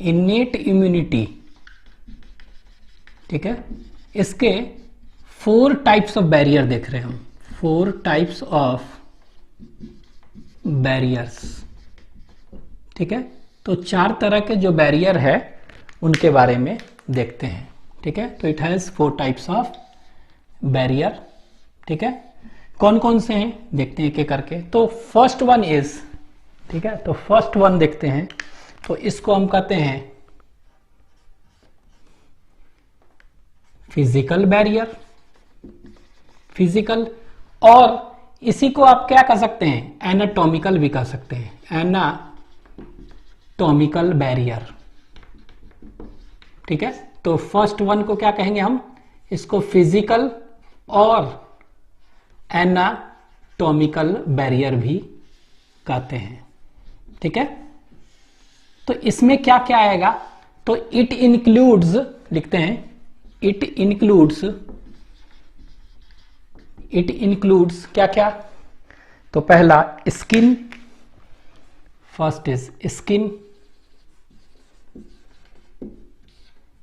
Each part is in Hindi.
इनेट इम्यूनिटी, ठीक है, इसके 4 टाइप्स ऑफ बैरियर देख रहे हैं हम, 4 टाइप्स ऑफ बैरियर्स, ठीक है। तो 4 तरह के जो बैरियर है उनके बारे में देखते हैं, ठीक है। तो it has 4 types of barrier, ठीक है। कौन कौन से हैं देखते हैं एक एक करके। तो फर्स्ट वन इज, ठीक है, तो फर्स्ट वन देखते हैं, तो इसको हम कहते हैं फिजिकल बैरियर, फिजिकल, और इसी को आप क्या कह सकते हैं, एनाटॉमिकल भी कह सकते हैं, एनाटॉमिकल बैरियर, ठीक है। तो फर्स्ट वन को क्या कहेंगे हम, इसको फिजिकल और एनाटॉमिकल बैरियर भी कहते हैं, ठीक है। तो इसमें क्या क्या आएगा, तो इट इंक्लूड्स, लिखते हैं इट इंक्लूड्स क्या क्या, तो पहला स्किन, फर्स्ट इज स्किन,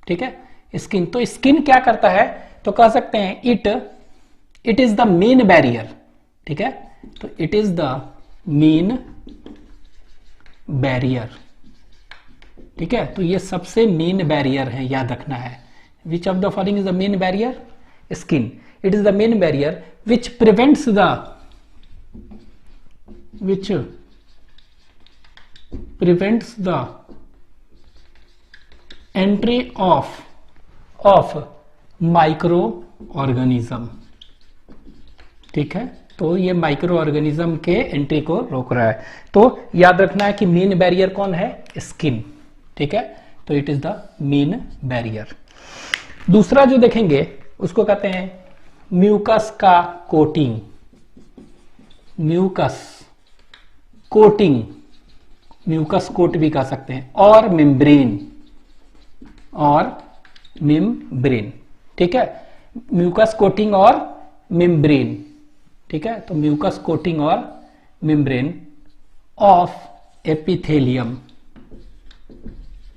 ठीक है, स्किन। तो स्किन क्या करता है, तो कह सकते हैं it is the main barrier, ठीक है। तो it is the main barrier, ठीक है। तो ये सबसे मेन बैरियर है, याद रखना है। Which of the following is the main barrier, skin. It is the main barrier which prevents the entry of micro organism, ठीक है। तो ये माइक्रो ऑर्गेनिज्म के एंट्री को रोक रहा है। तो याद रखना है कि मेन बैरियर कौन है, स्किन, ठीक है। तो it is the main barrier. दूसरा जो देखेंगे उसको कहते हैं म्यूकस का coating, mucus coating, mucus coat भी कह सकते हैं, और मेम्ब्रेन, ठीक है। म्यूकस कोटिंग और मेम्ब्रेन, ठीक है। तो म्यूकस कोटिंग और मेम्ब्रेन ऑफ एपिथेलियम,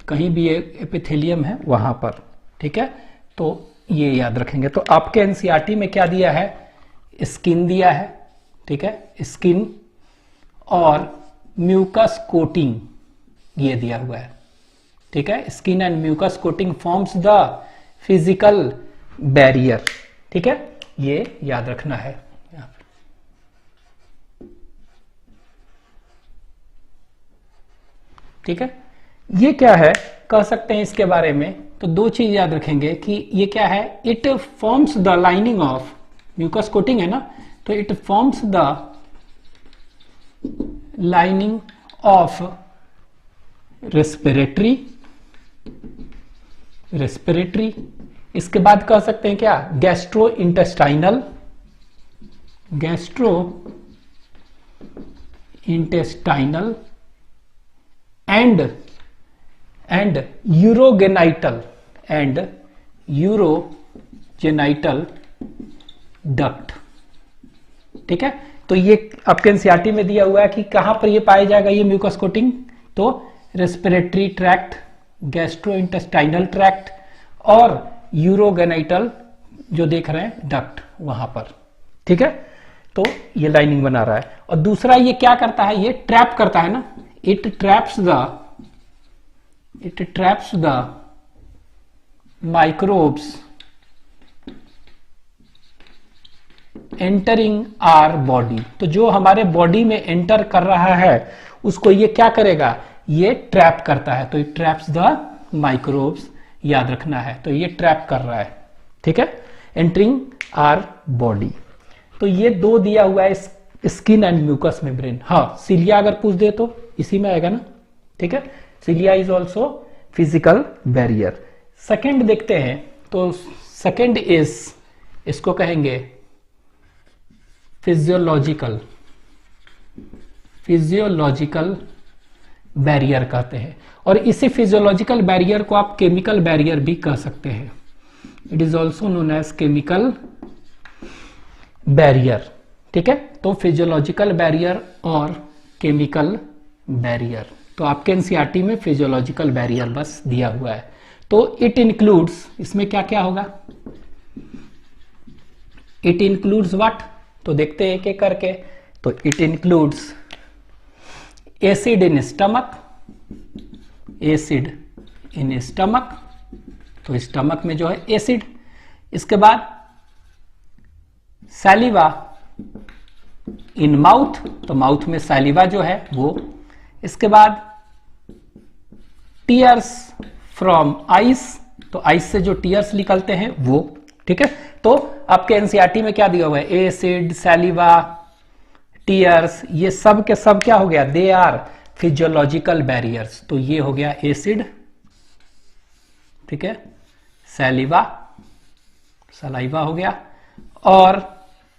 कहीं भी एपिथेलियम है वहां पर, ठीक है। तो ये याद रखेंगे। तो आपके एनसीईआरटी में क्या दिया है, स्किन दिया है, ठीक है, स्किन और म्यूकस कोटिंग ये दिया हुआ है, ठीक है। Skin and mucus coating forms the physical barrier, ठीक है, ये याद रखना है। ठीक है, ये क्या है कह सकते हैं इसके बारे में, तो 2 चीज याद रखेंगे कि ये क्या है, it forms the lining of, mucus coating है ना, तो it forms the lining of respiratory, इसके बाद कह सकते हैं क्या, gastro intestinal and urogenital duct, ठीक है। तो ये आपके एनसीईआरटी में दिया हुआ है कि कहां पर ये पाया जाएगा ये म्यूकस कोटिंग, तो रेस्पिरेटरी ट्रैक्ट, गैस्ट्रोइंटेस्टाइनल ट्रैक्ट और यूरोजेनाइटल जो देख रहे हैं डक्ट वहां पर, ठीक है। तो ये लाइनिंग बना रहा है। और दूसरा ये क्या करता है, ये ट्रैप करता है ना, it traps the microbes entering our body, तो जो हमारे बॉडी में एंटर कर रहा है उसको ये क्या करेगा, ये ट्रैप करता है। तो इट ट्रैप्स द माइक्रोब्स, याद रखना है। तो ये ट्रैप कर रहा है, ठीक है, एंटरिंग आवर बॉडी। तो ये 2 दिया हुआ है, स्किन एंड म्यूकस मेम्ब्रेन। हाँ, सिलिया अगर पूछ दे तो इसी में आएगा ना, ठीक है। Cilia is also physical barrier. Second देखते हैं, तो सेकेंड इज, इसको कहेंगे फिजियोलॉजिकल बैरियर कहते हैं। और इसी फिजियोलॉजिकल बैरियर को आप केमिकल बैरियर भी कह सकते हैं। It is also known as chemical barrier, ठीक है। तो फिजियोलॉजिकल बैरियर और केमिकल बैरियर, तो आपके एनसीईआरटी में फिजियोलॉजिकल बैरियर बस दिया हुआ है। तो इट इंक्लूड्स, इसमें क्या क्या होगा, इट इंक्लूड्स व्हाट, तो देखते हैं एक एक करके। तो it includes acid in stomach, acid in stomach, तो स्टमक में जो है एसिड। इसके बाद सैलिवा इन माउथ, तो माउथ में सैलिवा जो है वो। इसके बाद टीयर्स फ्रॉम आइस, तो आइस से जो टीयर्स निकलते हैं वो, ठीक है। तो आपके एनसीईआरटी में क्या दिया हुआ है, एसिड, सैलिवा, टीयर्स, ये सब के सब क्या हो गया, दे आर फिजियोलॉजिकल बैरियर्स। तो ये हो गया एसिड, ठीक है, सैलिवा, सलाइवा हो गया, और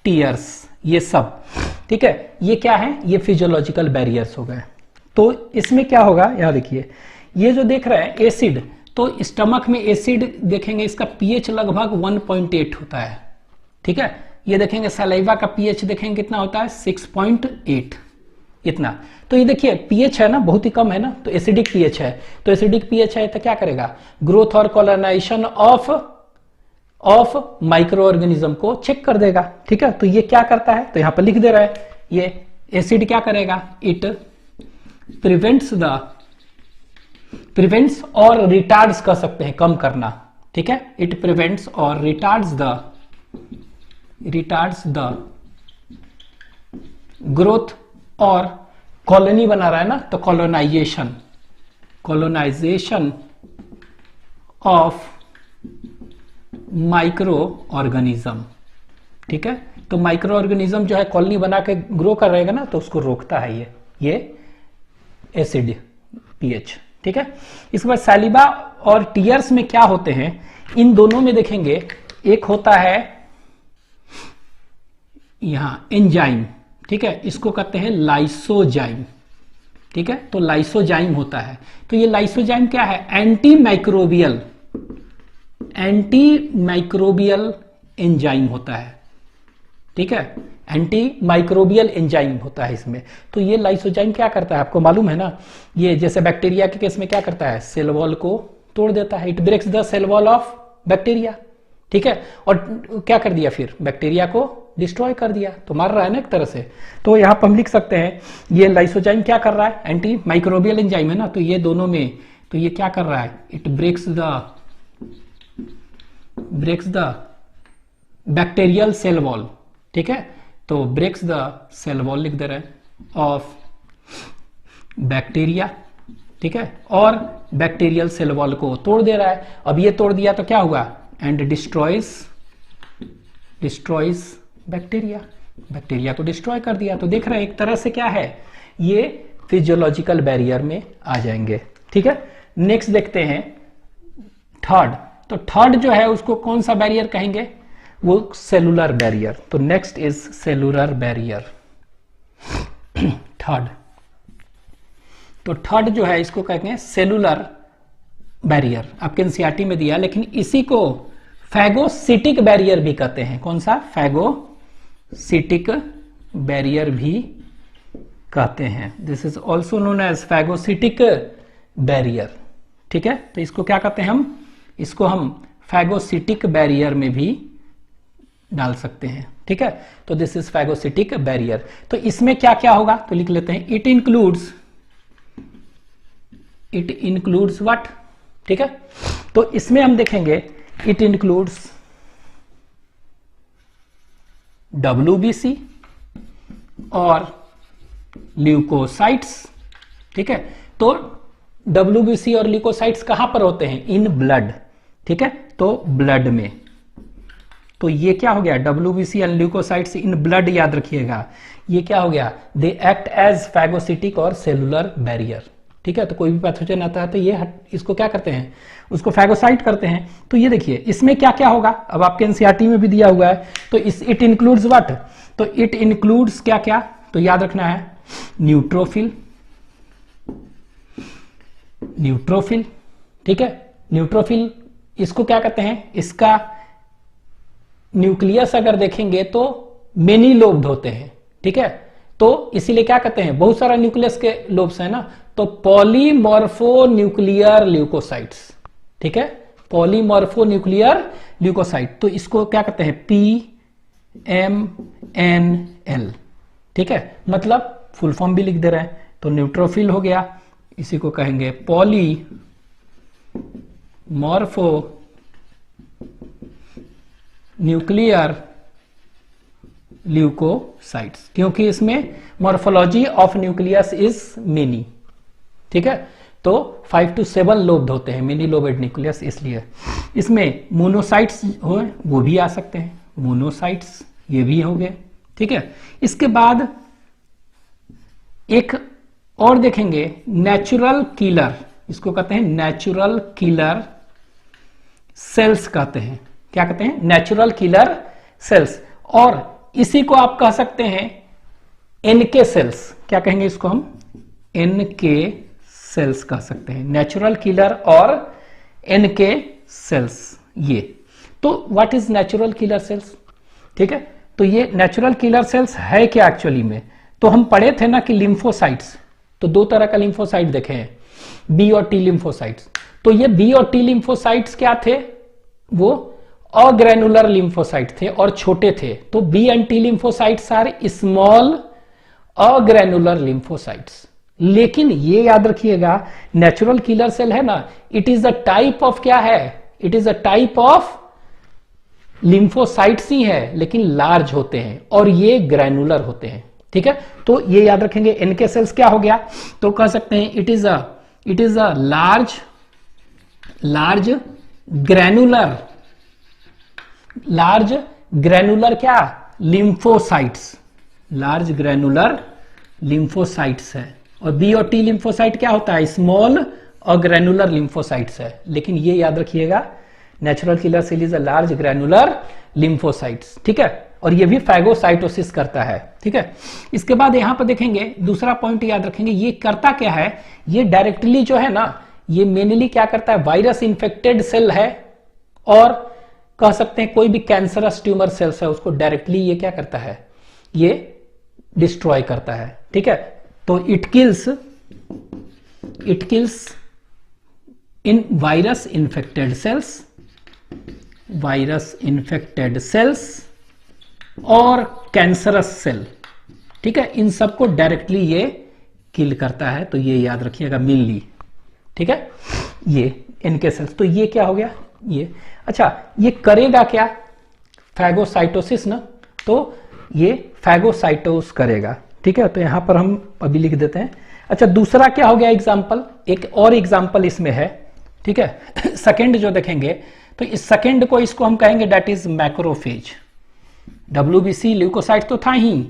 टीयर्स, ये सब, ठीक है, ये क्या है, ये फिजियोलॉजिकल बैरियर्स हो गए। तो इसमें क्या होगा, यहां देखिए, ये जो देख रहे हैं एसिड, तो स्टमक में एसिड देखेंगे, इसका पीएच लगभग 1.8 होता है, ठीक है। ये देखेंगे सलाइवा का पीएच देखेंगे कितना होता है, 6.8, इतना। तो ये देखिए पीएच है ना, बहुत ही कम है ना, तो एसिडिक पीएच है। तो एसिडिक पीएच है तो क्या करेगा, ग्रोथ और कॉलोनाइजेशन ऑफ माइक्रो ऑर्गेनिज्म को चेक कर देगा, ठीक है। तो ये क्या करता है, तो यहां पर लिख दे रहा है, ये एसिड क्या करेगा, इट प्रिवेंट्स और रिटार्ड्स कर सकते हैं, कम करना, ठीक है। इट प्रिवेंट्स और रिटार्ड्स द ग्रोथ, और कॉलोनी बना रहा है ना, तो कॉलोनाइजेशन ऑफ माइक्रो ऑर्गेनिज्म, ठीक है। तो माइक्रो ऑर्गेनिज्म जो है कॉलोनी बना के ग्रो कर रहेगा ना, तो उसको रोकता है ये एसिड पीएच, ठीक है। इसके बाद सैलिवा और टीयर्स में क्या होते हैं, इन दोनों में देखेंगे, एक होता है यहां एंजाइम, ठीक है, इसको कहते हैं लाइसोजाइम, ठीक है। तो लाइसोजाइम होता है, तो ये लाइसोजाइम क्या है, एंटी माइक्रोबियल एंजाइम होता है, ठीक है, एंटी माइक्रोबियल एंजाइम होता है इसमें। तो ये लाइसोजाइम क्या करता है, आपको मालूम है ना, ये जैसे बैक्टीरिया के केस में क्या करता है, सेल वॉल को तोड़ देता है, it breaks the cell wall of bacteria, ठीक है। और क्या कर दिया, फिर बैक्टीरिया को डिस्ट्रॉय कर दिया, तो मार रहा है ना एक तरह से। तो यहां पर हम लिख सकते हैं, ये लाइसोजाइम क्या कर रहा है, एंटी माइक्रोबियल एंजाइम है ना, तो ये दोनों में, तो ये क्या कर रहा है, it breaks the bacterial cell wall, ठीक है। तो ब्रेक्स द सेल वॉल लिख दे रहे हैं ऑफ बैक्टीरिया, ठीक है, और बैक्टीरियल सेल वॉल को तोड़ दे रहा है। अब ये तोड़ दिया तो क्या हुआ, एंड डिस्ट्रॉयज बैक्टीरिया को डिस्ट्रॉय कर दिया। तो देख रहे हैं एक तरह से क्या है, ये फिजियोलॉजिकल बैरियर में आ जाएंगे, ठीक है। नेक्स्ट देखते हैं थर्ड, तो थर्ड जो है उसको कौन सा बैरियर कहेंगे, वो सेलुलर बैरियर। तो next is cellular barrier, third. तो थर्ड जो है इसको कहते हैं सेलुलर बैरियर, आपके एनसीईआरटी में दिया, लेकिन इसी को फैगोसिटिक बैरियर भी कहते हैं। कौन सा, फैगोसिटिक बैरियर भी कहते हैं, this is also known as phagocytic barrier, ठीक है। तो इसको क्या कहते हैं, इसको हम फैगोसिटिक बैरियर में भी डाल सकते हैं, ठीक है। तो दिस इज फैगोसिटिक बैरियर। तो इसमें क्या क्या होगा, तो लिख लेते हैं, इट इंक्लूड्स व्हाट, ठीक है। तो इसमें हम देखेंगे, इट इंक्लूड्स WBC और ल्यूकोसाइट्स, ठीक है। तो WBC और ल्यूकोसाइट्स कहां पर होते हैं, इन ब्लड, ठीक है, तो ब्लड में। तो ये क्या हो गया, WBC and leukocytes in blood, याद रखिएगा, ये क्या हो गया, दे एक्ट एज फैगोसिटिक और सेलुलर बैरियर, ठीक है। तो कोई भी पैथोजन आता है तो ये इसको क्या करते हैं, उसको फैगोसाइट करते हैं। तो ये देखिए इसमें क्या क्या होगा, अब आपके एनसीईआरटी में भी दिया हुआ है। तो इट इंक्लूड्स व्हाट, तो इट इंक्लूड्स क्या क्या, तो याद रखना है, न्यूट्रोफिल, ठीक है। न्यूट्रोफिल इसको क्या कहते हैं, इसका न्यूक्लियस अगर देखेंगे तो मेनी लोब्ड होते हैं, ठीक है। तो इसीलिए क्या कहते हैं, बहुत सारा न्यूक्लियस के लोब्स है ना, तो पॉलीमॉर्फोन्यूक्लियर ल्यूकोसाइट्स, ठीक है, पॉलीमॉर्फोन्यूक्लियर ल्यूकोसाइट, तो इसको क्या कहते हैं, PMNL, ठीक है, मतलब फुल फॉर्म भी लिख दे रहे हैं, तो न्यूट्रोफिल हो गया, इसी को कहेंगे पॉलीमॉर्फो न्यूक्लियर ल्यूकोसाइट्स, क्योंकि इसमें morphology of nucleus is many, ठीक है, तो 5 to 7 लोब्ड होते हैं, मेनी लोबेड न्यूक्लियस, इसलिए इसमें मोनोसाइट्स हो, वो भी आ सकते हैं, मोनोसाइट्स ये भी हो गए, ठीक है। इसके बाद एक और देखेंगे, नेचुरल किलर, इसको कहते हैं नेचुरल किलर सेल्स कहते हैं, क्या कहते हैं, नेचुरल किलर सेल्स, और इसी को आप कह सकते हैं एनके सेल्स, क्या कहेंगे इसको हम, एनके सेल्स कह सकते हैं, नेचुरल किलर और एनके सेल्स, ये तो what is natural killer cells, ठीक है। तो ये नेचुरल किलर सेल्स है क्या एक्चुअली में, तो हम पढ़े थे ना कि लिम्फोसाइट्स, तो दो तरह का लिम्फोसाइट देखे हैं, बी और टी लिम्फोसाइट्स, तो ये बी और टी लिम्फोसाइट्स क्या थे, वो अग्रेनुलर लिम्फोसाइट थे और छोटे थे, तो B and T lymphocytes are small agranular lymphocytes. लेकिन ये याद रखिएगा, नेचुरल किलर सेल है ना, it is a type of, क्या है, it is a type of lymphocytes ही है, लेकिन लार्ज होते हैं और ये ग्रैनुलर होते हैं, ठीक है। तो ये याद रखेंगे, एनके सेल्स क्या हो गया, तो कह सकते हैं it is a large granular क्या, लिम्फोसाइट्स, लार्ज ग्रैनुलर लिम्फोसाइट्स है, और बी और टी लिम्फोसाइट क्या होता है, स्मॉल और ग्रैनुलर लिम्फोसाइट्स है, लेकिन ये याद रखिएगा, natural killer cell is a large granular lymphocytes, ठीक है, और ये भी फैगोसाइटोसिस करता है, ठीक है। इसके बाद यहां पर देखेंगे, दूसरा पॉइंट याद रखेंगे, ये करता क्या है, ये डायरेक्टली जो है ना, ये मेनली क्या करता है, वायरस इन्फेक्टेड सेल है, और कह सकते हैं कोई भी कैंसरस ट्यूमर सेल्स है, उसको डायरेक्टली ये क्या करता है, ये डिस्ट्रॉय करता है, ठीक है। तो it kills in virus infected cells और कैंसरस सेल, ठीक है, इन सबको डायरेक्टली ये किल करता है, तो ये याद रखिएगा मेनली, ठीक है, ये इनके सेल्स, तो ये क्या हो गया, ये अच्छा, ये करेगा क्या, फैगोसाइटोसिस ना, तो ये फैगोसाइटोस करेगा, ठीक है, तो यहां पर हम अभी लिख देते हैं। अच्छा, दूसरा क्या हो गया एग्जाम्पल, एक और एग्जाम्पल इसमें है, ठीक है, सेकंड जो देखेंगे, तो इस सेकंड को, इसको हम कहेंगे that is macrophage, WBC leukocyte तो था ही,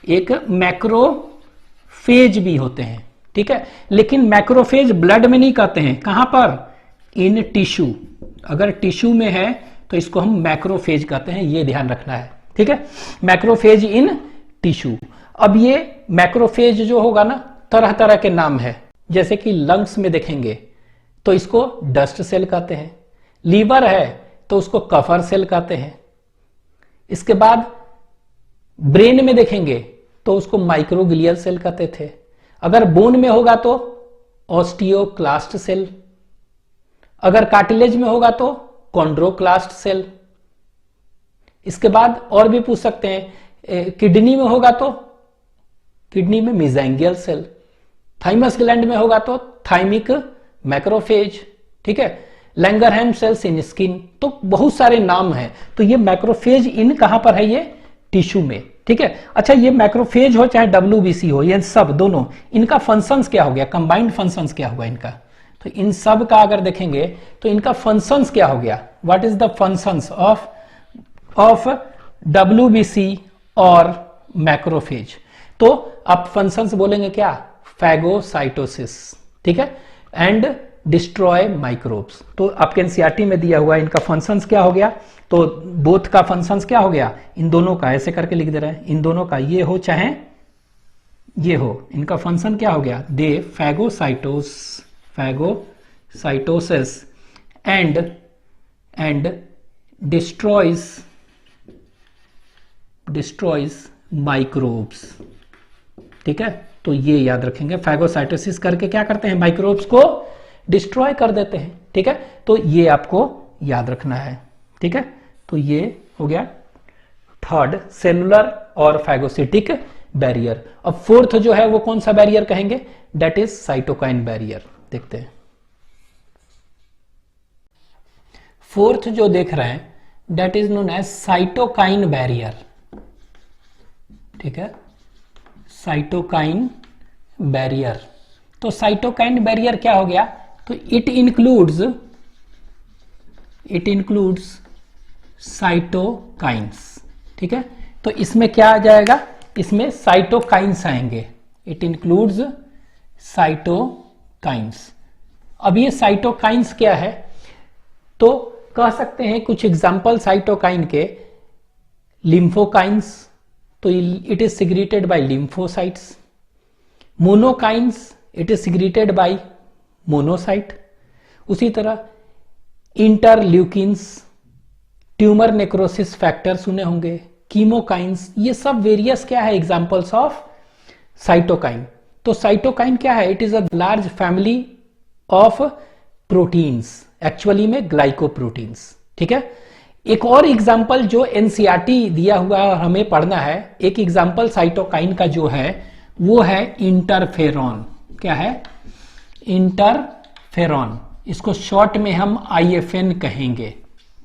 एक मैक्रोफेज भी होते हैं, ठीक है, लेकिन मैक्रोफेज ब्लड में नहीं कहते हैं, कहां पर, इन टिश्यू, अगर टिश्यू में है तो इसको हम मैक्रोफेज कहते हैं, ये ध्यान रखना है, ठीक है, मैक्रोफेज इन टिश्यू। अब ये मैक्रोफेज जो होगा ना, तरह तरह के नाम है, जैसे कि लंग्स में देखेंगे तो इसको डस्ट सेल कहते हैं, लीवर है तो उसको कफर सेल कहते हैं, इसके बाद ब्रेन में देखेंगे तो उसको माइक्रोग्लियल सेल कहते थे, अगर बोन में होगा तो ऑस्टियोक्लास्ट सेल, अगर कार्टिलेज में होगा तो कॉन्ड्रोक्लास्ट सेल, इसके बाद और भी पूछ सकते हैं, किडनी में होगा तो किडनी में मेसेंजियल सेल, थाइमस ग्लैंड में होगा तो थाइमिक मैक्रोफेज, ठीक है, लैंगरहैम सेल्स इन स्किन, तो बहुत सारे नाम हैं। तो ये मैक्रोफेज इन कहां पर है, ये टिश्यू में, ठीक है। अच्छा, ये मैक्रोफेज हो चाहे WBC हो, ये सब दोनों, इनका फंक्शंस क्या हो गया, कंबाइंड फंक्शंस क्या होगा इनका, तो इन सब का अगर देखेंगे तो इनका फंक्शंस क्या हो गया, what is the functions of WBC और मैक्रोफेज, तो आप फंक्शंस बोलेंगे क्या, फैगोसाइटोसिस, ठीक है, एंड डिस्ट्रॉय माइक्रोब्स। तो आपके एनसीईआरटी में दिया हुआ इनका फंक्शंस क्या हो गया, तो बोथ का फंक्शंस क्या हो गया, इन दोनों का, ऐसे करके लिख दे रहे हैं, इन दोनों का, ये हो चाहे ये हो, इनका फंक्शन क्या हो गया, दे फैगोसाइटोसिस एंड डिस्ट्रॉयज माइक्रोब्स, ठीक है, तो ये याद रखेंगे, फैगोसाइटोसिस करके क्या करते हैं, माइक्रोब्स को डिस्ट्रॉय कर देते हैं। ठीक है, तो ये आपको याद रखना है। ठीक है, तो ये हो गया थर्ड, सेलुलर और फैगोसिटिक बैरियर। अब फोर्थ जो है वो कौन सा बैरियर कहेंगे, दैट इज साइटोकाइन बैरियर। देखते हैं फोर्थ जो देख रहे हैं, that is known as cytokine barrier. ठीक है, साइटोकाइन बैरियर। तो साइटोकाइन बैरियर क्या हो गया, तो इट इंक्लूड्स साइटोकाइंस। ठीक है, तो इसमें क्या आ जाएगा, इसमें साइटोकाइंस आएंगे, इट इंक्लूड्स साइटोकाइंस। अब ये साइटोकाइंस क्या है, तो कह सकते हैं कुछ एग्जाम्पल साइटोकाइन के, लिम्फोकाइंस, तो it is secreted by lymphocytes. Monokines, it is secreted by monocyte. उसी तरह इंटरल्यूकिन्स, ट्यूमर नेक्रोसिस फैक्टर सुने होंगे, कीमोकाइंस, ये सब वेरियस क्या है, एग्जांपल्स ऑफ साइटोकाइन। तो साइटोकाइन क्या है, it is a large family of proteins, actually में ग्लाइकोप्रोटीन्स। ठीक है, एक और एग्जांपल जो एनसीईआरटी दिया हुआ है हमें पढ़ना है, एक एग्जांपल साइटोकाइन का जो है वो है इंटरफेरॉन। क्या है, इंटरफेरॉन, इसको शॉर्ट में हम IFN कहेंगे।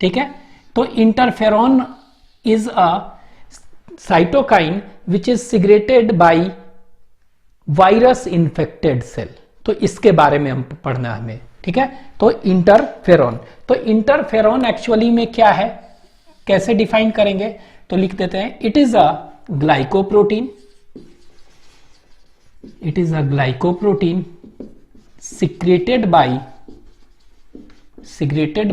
ठीक है, तो interferon is a cytokine which is secreted by virus infected cell. तो इसके बारे में हम पढ़ना हमें। ठीक है, तो इंटरफेरॉन, तो इंटरफेरॉन एक्चुअली में क्या है, कैसे डिफाइन करेंगे, तो लिख देते हैं, it is a glycoprotein, it is a glycoprotein secreted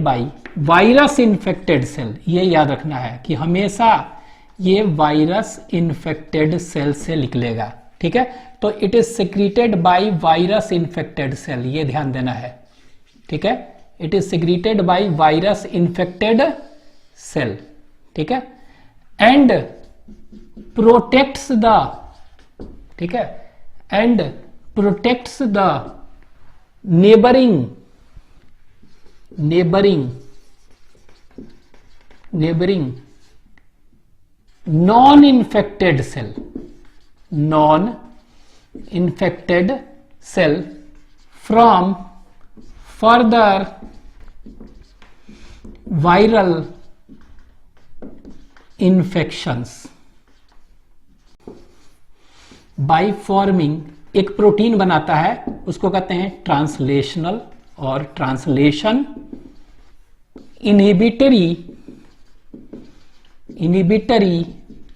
by virus infected cell. ये याद रखना है कि हमेशा ये वायरस इन्फेक्टेड सेल से निकलेगा। ठीक है, तो it is secreted by virus infected cell, ये ध्यान देना है। ठीक है, it is secreted by virus infected cell. ठीक है, एंड प्रोटेक्ट्स द, ठीक है, and protects the neighboring non-infected cell from further viral infections by forming, एक प्रोटीन बनाता है उसको कहते हैं ट्रांसलेशनल और ट्रांसलेशन इनहिबिटरी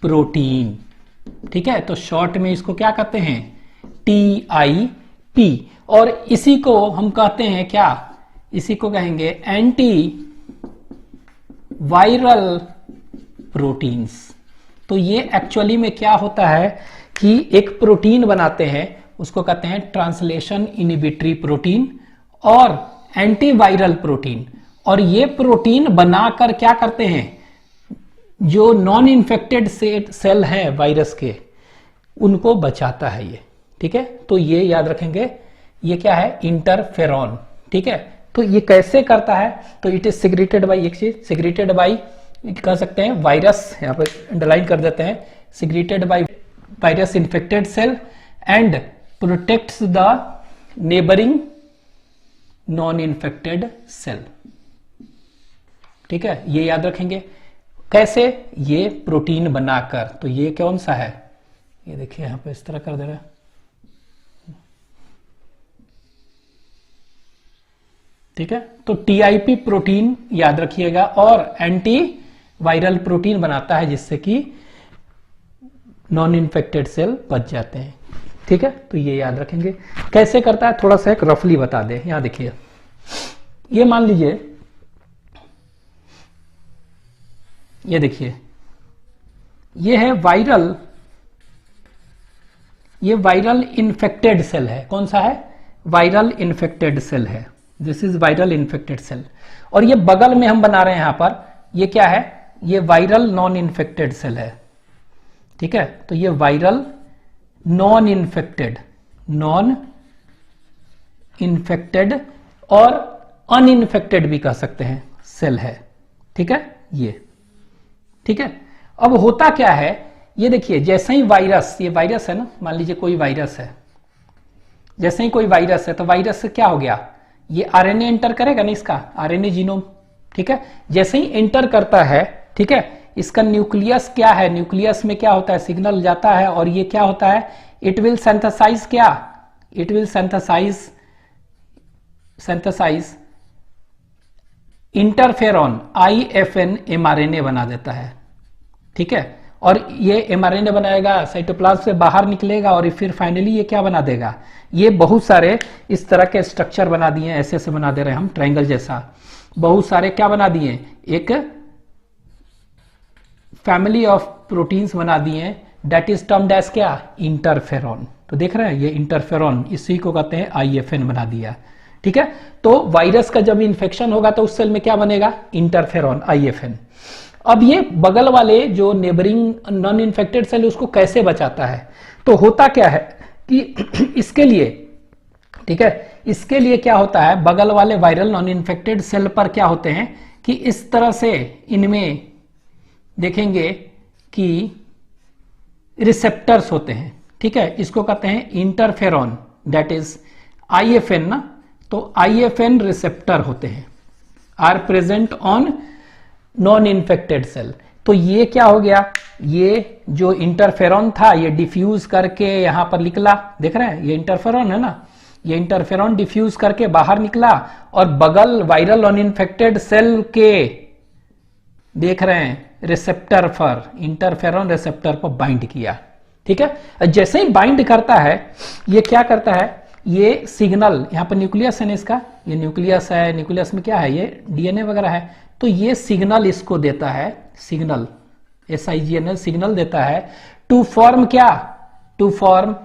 प्रोटीन। ठीक है, तो शॉर्ट में इसको क्या कहते हैं, TIP। और इसी को हम कहते हैं क्या, इसी को कहेंगे एंटी वायरल प्रोटीन्स। तो ये एक्चुअली में क्या होता है कि एक प्रोटीन बनाते हैं उसको कहते हैं ट्रांसलेशन इनहिबिटरी प्रोटीन और एंटीवायरल प्रोटीन। और ये प्रोटीन बनाकर क्या करते हैं, जो नॉन इन्फेक्टेड सेल है वायरस के, उनको बचाता है ये। ठीक है, तो ये याद रखेंगे, ये क्या है, इंटरफेरॉन। ठीक है, तो ये कैसे करता है, तो इट इज सिक्रेटेड बाय, एक चीज सिक्रेटेड बाय कह सकते हैं वायरस, यहां पर अंडरलाइन कर देते हैं, secreted by virus infected cell and protects the neighboring non infected cell. ठीक है, ये याद रखेंगे कैसे, ये प्रोटीन बनाकर। तो ये कौन सा है, ये देखिए यहां पे इस तरह कर दे रहा है। ठीक है, तो TIP प्रोटीन याद रखिएगा और एंटी वायरल प्रोटीन बनाता है जिससे कि नॉन इन्फेक्टेड सेल बच जाते हैं। ठीक है, तो ये याद रखेंगे कैसे करता है, थोड़ा सा एक रफली बता दें। यहां देखिए, ये मान लीजिए, ये देखिए, ये है वायरल, ये वायरल इन्फेक्टेड सेल है। कौन सा है, वायरल इन्फेक्टेड सेल है, this is viral infected cell. और ये बगल में हम बना रहे हैं यहां पर, ये क्या है, ये वायरल नॉन इन्फेक्टेड सेल है। ठीक है, तो ये वायरल नॉन इन्फेक्टेड और अनइन्फेक्टेड भी कह सकते हैं सेल है। ठीक है, ये ठीक है। अब होता क्या है, ये देखिए, जैसे ही वायरस, ये वायरस है ना, मान लीजिए कोई वायरस है, जैसे ही कोई वायरस है तो वायरस से क्या हो गया, ये आरएनए एंटर करेगा ना, इसका आरएनए जीनोम। ठीक है, जैसे ही एंटर करता है, ठीक है, इसका न्यूक्लियस क्या है, न्यूक्लियस में क्या होता है, सिग्नल जाता है और ये क्या होता है, इट विल सिंथेसाइज क्या, it will synthesize interferon IFN mRNA बना देता है। ठीक है, और ये mRNA बनाएगा, साइटोप्लाज्म से बाहर निकलेगा और फिर फाइनली ये क्या बना देगा, ये बहुत सारे इस तरह के स्ट्रक्चर बना दिए, ऐसे ऐसे बना दे रहे हैं हम, ट्रायंगल जैसा बहुत सारे क्या बना दिए, एक फैमिली ऑफ प्रोटीन्स बना दिए, दैट इज टर्म्ड एज क्या, इंटरफेरॉन। तो देख रहे हैं, ये इंटरफेरॉन, इसी को कहते हैं IFN बना दिया। ठीक है, तो वायरस का जब इन्फेक्शन होगा तो उस सेल में क्या बनेगा, इंटरफेरॉन IFN। अब ये बगल वाले जो नेबरिंग नॉन इन्फेक्टेड सेल उसको कैसे बचाता है, तो होता क्या है कि इसके लिए, ठीक है, इसके लिए क्या होता है, बगल वाले वायरल नॉन इन्फेक्टेड सेल पर क्या होते हैं कि इस तरह से इनमें देखेंगे कि रिसेप्टर्स होते हैं। ठीक है, इसको कहते हैं इंटरफेरॉन, दैट इज IFN ना, तो IFN रिसेप्टर होते हैं, are present on non infected cell. तो ये क्या हो गया, ये जो इंटरफेरॉन था ये डिफ्यूज करके यहां पर निकला, देख रहे हैं, ये इंटरफेरॉन है ना, ये इंटरफेरॉन डिफ्यूज करके बाहर निकला और बगल वायरल नॉन इन्फेक्टेड सेल के, देख रहे हैं, रिसेप्टर पर, इंटरफेरॉन रिसेप्टर पर बाइंड किया। ठीक है, जैसे ही बाइंड करता है, ये क्या करता है, ये सिग्नल, यहां पर न्यूक्लियस है ना इसका, ये न्यूक्लियस है, न्यूक्लियस में क्या है, ये DNA वगैरह है, तो ये सिग्नल इसको देता है, सिग्नल SIGNL सिग्नल देता है टू फॉर्म क्या, टू फॉर्म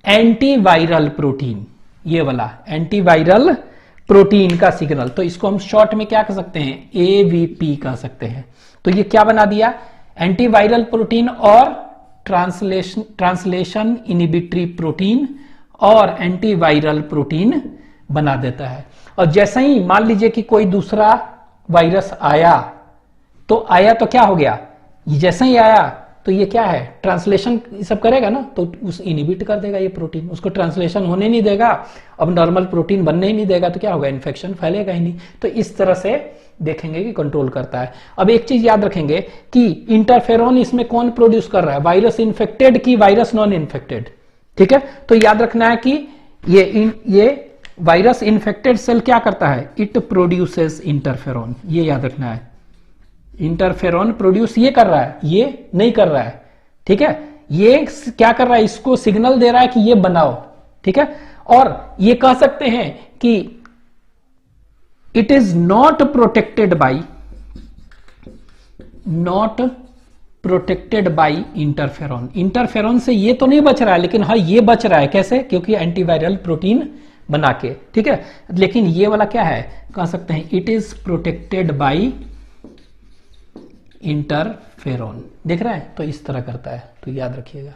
एंटीवायरल प्रोटीन, ये वाला एंटीवायरल प्रोटीन का सिग्नल। तो इसको हम शॉर्ट में क्या कह सकते हैं, AVP कह सकते हैं। तो ये क्या बना दिया, एंटीवायरल प्रोटीन और ट्रांसलेशन इनिबिटरी प्रोटीन और एंटीवायरल प्रोटीन बना देता है। और जैसे ही मान लीजिए कि कोई दूसरा वायरस आया तो क्या हो गया, जैसे ही आया तो ये क्या है, ट्रांसलेशन सब करेगा ना, तो उस इनिबिट कर देगा ये प्रोटीन, उसको ट्रांसलेशन होने नहीं देगा, अब नॉर्मल प्रोटीन बनने ही नहीं देगा, तो क्या होगा, इन्फेक्शन फैलेगा ही नहीं। तो इस तरह से देखेंगे कि कंट्रोल करता है। अब एक चीज याद रखेंगे कि इंटरफेरॉन इसमें कौन प्रोड्यूस कर रहा है, वायरस इन्फेक्टेड की वायरस नॉन इन्फेक्टेड। ठीक है, तो याद रखना है कि ये वायरस इन्फेक्टेड सेल क्या करता है, इट प्रोड्यूसेस इंटरफेरॉन, ये याद रखना है, इंटरफेरॉन प्रोड्यूस ये कर रहा है, ये नहीं कर रहा है। ठीक है, ये क्या कर रहा है, इसको सिग्नल दे रहा है कि ये बनाओ। ठीक है, और ये कह सकते हैं कि it is not protected by interferon, interferon से ये तो नहीं बच रहा है, लेकिन हाँ ये बच रहा है, कैसे, क्योंकि एंटीवायरल प्रोटीन बना के। ठीक है, लेकिन ये वाला क्या है, कह सकते हैं it is protected by interferon, देख रहे हैं, तो इस तरह करता है, तो याद रखिएगा।